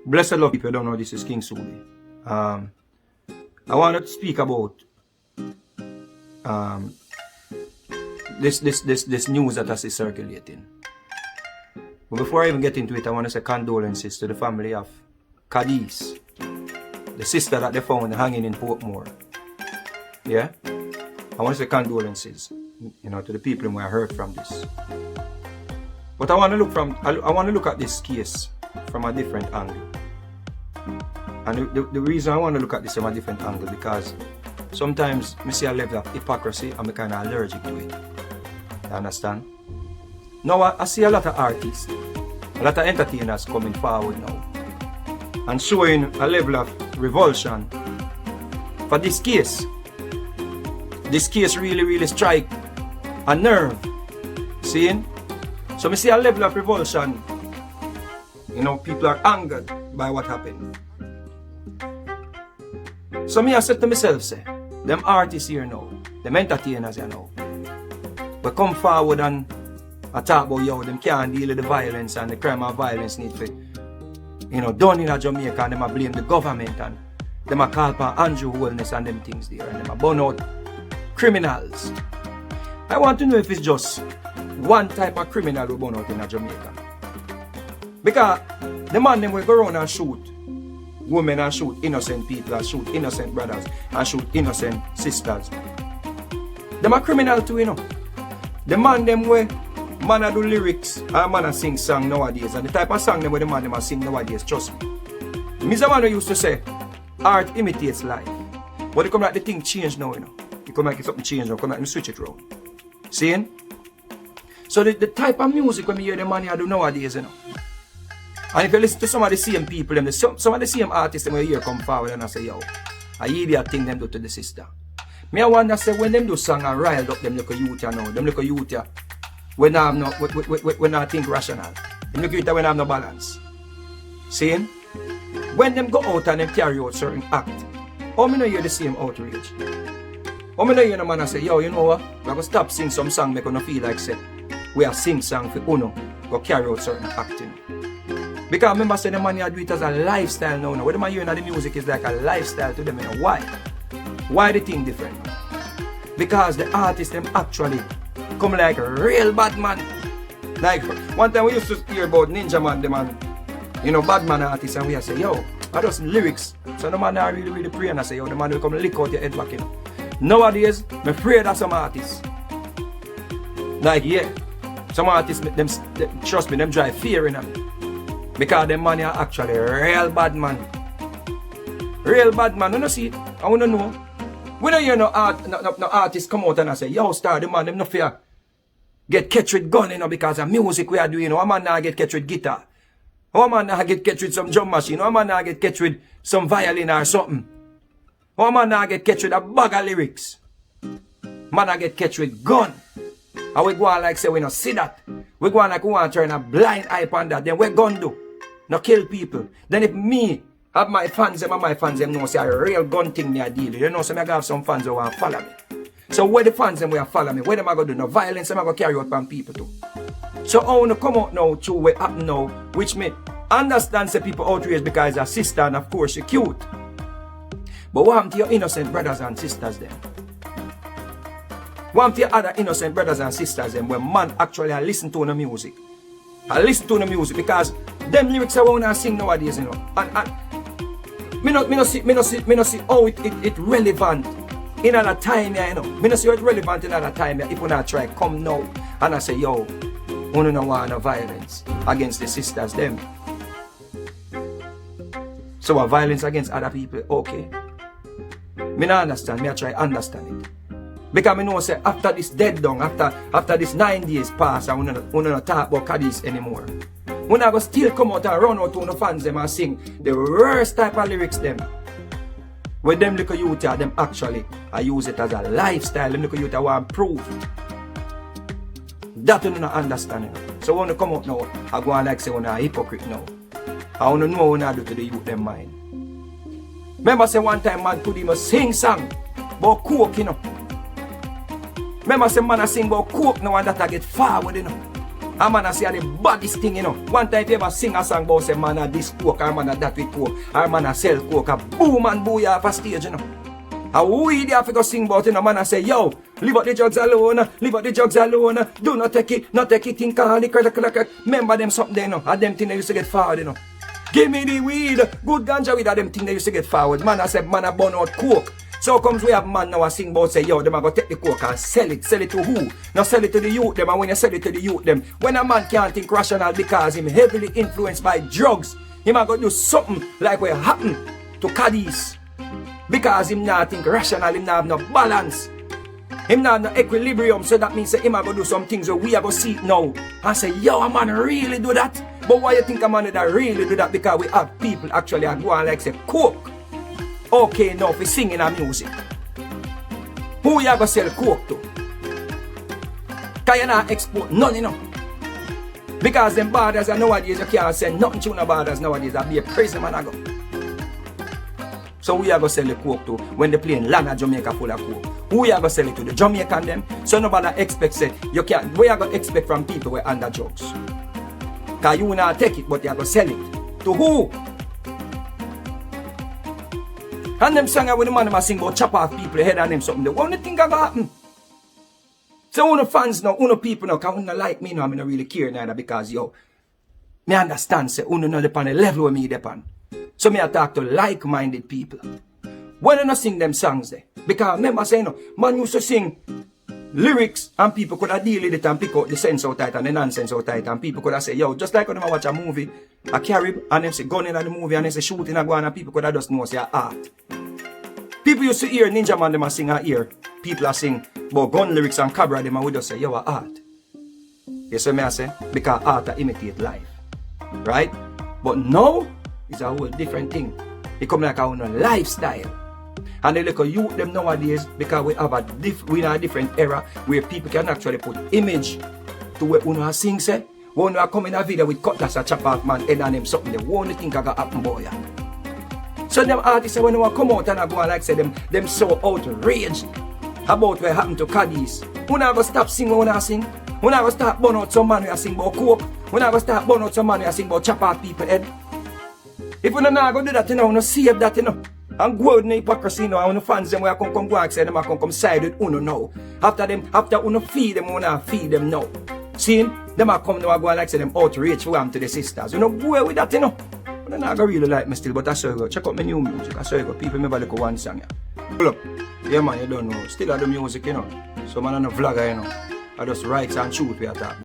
Blessed love people, don't know this is King Suli. I want to speak about this news that is circulating. But before I even get into it, I want to say condolences to the family of Cadiz, the sister that they found hanging in Portmore. Yeah? I want to say condolences, to the people who are hurt from this. But I want to look at this case from a different angle. And the reason I want to look at this from a different angle because sometimes I see a level of hypocrisy and I'm kind of allergic to it. You understand? Now I see a lot of artists, a lot of entertainers coming forward now and showing a level of revulsion for this case. This case really strike a nerve. Seeing? So I see a level of revulsion. People are angered by what happened. So I said to myself, say, them artists here now, them entertainers here now, we come forward and talk about them can't deal with the violence and the crime of violence need to, done in Jamaica and them blame the government and them call for Andrew Holness and them things there and them burn out criminals. I want to know if it's just one type of criminal who burn out in Jamaica. Because the man them will go around and shoot women and shoot innocent people and shoot innocent brothers and shoot innocent sisters. Them are criminal too, The man them where man a do lyrics and man a sing song nowadays and the type of song them where the man them a sing nowadays, trust me. Me's a man who used to say art imitates life. But it come like the thing change now, It come like it's something change now, come like me switch it around. Seeing? So the type of music when me hear the man I do nowadays, And if you listen to some of the same people, some of the same artists when you hear come forward and I say, yo, I hear that thing them do to the sister. Me I wonder say when them do song and riled up them little youth now, them little youth when I think rational. Them little youth when I have no balance. Seeing? When them go out and them carry out certain act, how me no hear the same outrage? How me no hear the man say, yo, you know what? I'm going to stop sing some song make you no feel like say, we are sing song for uno, go carry out certain acting. Because remember say the man here do it as a lifestyle now. What the man hearing of the music is like a lifestyle to them. Why? Why the thing different? Because the artists them actually come like a real bad man. Like one time we used to hear about Ninja Man, the man, badman artist, and we say, yo, I just lyrics. So the man are really pray and I say, yo, the man will come lick out your head back, Nowadays, I'm afraid of some artists. Like, yeah, some artists, them trust me, them drive fear in them. Because them man are actually real bad man. Real bad man. You know see it? I wanna know. When I hear no artist come out and I say, yo, star, the man, them no fear. Get catch with gun, because of music we are doing. A man now get catch with guitar. A man now get catch with some drum machine. A man now get catch with some violin or something. A man now get catch with a bag of lyrics. Man now get catch with gun. And we go on like say we no see that. We go on like we want to turn a blind eye on that. Then we gun do. No kill people. Then if me have my fans and my fans them know say a real gun thing me a deal. You know, so I have some fans who want to follow me. So where the fans them will follow me, where them I go do no violence, them I go carry out on people too. So I want to come out now to what happen now, which me understand say people outrage because a sister and of course she cute. But what happened to your innocent brothers and sisters then? What happened to your other innocent brothers and sisters then when man actually listen to the music? I listen to the music because them lyrics I want to sing nowadays, And me no see how it relevant in another time, Me no see how it relevant in another time if we not try come now and I say, yo, we don't want no violence against the sisters them. So a violence against other people, okay. Me not understand, me I try understand it. Because I know say after this dead down, after this 9 days pass, I will not talk about Cadiz anymore. When I go still come out and run out to the fans them and sing the worst type of lyrics them. Where them little youth them actually I use it as a lifestyle, them little youth want to prove. That you not understand. So when you come out now, I go on like say when I'm a hypocrite now. I want to know what I do to the youth them mind. Remember say one time man could even sing song about coke, Remember say man I sing about coke now and that I get forward, A man a say the baddest thing, you know. One time if you ever sing a song about say man a this coke, or man a that with coke, or man a sell coke, a boom and booyah off a stage, you know. And we there have to sing about it, you know, man a say, yo, leave out the drugs alone, leave out the drugs alone, do not take it, think on the remember them something there, you know, and them thing they used to get forward, you know. Give me the weed, good ganja weed, and them thing they used to get forward. Man a say, man a burn out coke. So comes we have man now a sing about say, yo, them a go take the coke and sell it to who? Now sell it to the youth them, and when you sell it to the youth them, when a man can't think rational because him heavily influenced by drugs, him a go do something like what happened to Cadiz. Because him not think rational, him not have no balance. Him not have no equilibrium, so that means say him a go do some things where we a go see it now. And say, yo, a man really do that? But why you think a man that really do that? Because we have people actually a go and like say, coke. Okay, now for singing and music. Who you gonna sell coke to? Can you not export none, you know? Because them borders are nowadays, you can't send nothing to the borders nowadays. That'll be a prison man I go. So who you gonna sell the coke to when they play in land of Jamaica full of coke? Who you gonna sell it to? The Jamaican them? So nobody expects say, you can't, what you gonna expect from people who are under drugs? Because you not take it, but you gonna sell it. To who? And them song when the man sing about chop off people head and them something. They want to think gonna happen. So uno fans now, uno people now, cause uno like me now, I don't really care neither because yo, me understand say uno not upon the level where me depend. So me I talk to like-minded people. When I not sing them songs there, because remember saying no, man used to sing lyrics and people could have deal with it and pick out the sense out it and the nonsense out it and people could have say, yo, just like when I watch a movie, a Carib, and them say gun in the movie and they say shooting a gun and people could have just know say art. People used to hear Ninja Man them a sing a ear. People are sing about gun lyrics and cabra them and we just say, yo, art. You see me I say? Because art imitate life. Right? But now, it's a whole different thing. It come like our own lifestyle. And they look at youth them nowadays because we have we in a different era where people can actually put image to what we sing say. When we come in a video with cutlass a chop off man head and them something, they won't think I got happen boy. So them artists when they come out and I go and like say them so outraged about what happened to Cadiz. We not gonna stop singing when I sing. We not gonna start burn out some man who sing about coke. We not gonna start burn out some man who sing about chop off people head. If we not gonna do that, you know, we not save that, you know. And go out in the hypocrisy now, and the fans them where come go and say them come side with Uno now. After Uno feed them, Uno feed them now. See, them a come now and go and like say them outrage for them to the sisters. You know, go with that, you know. But not gonna really like me still, but I saw you check out my new music. I saw you people never look at one song. Yeah. Pull up. Yeah man, you don't know. Still have the music, you know. So man I'm a vlogger, you know. I just write and shoot we attack.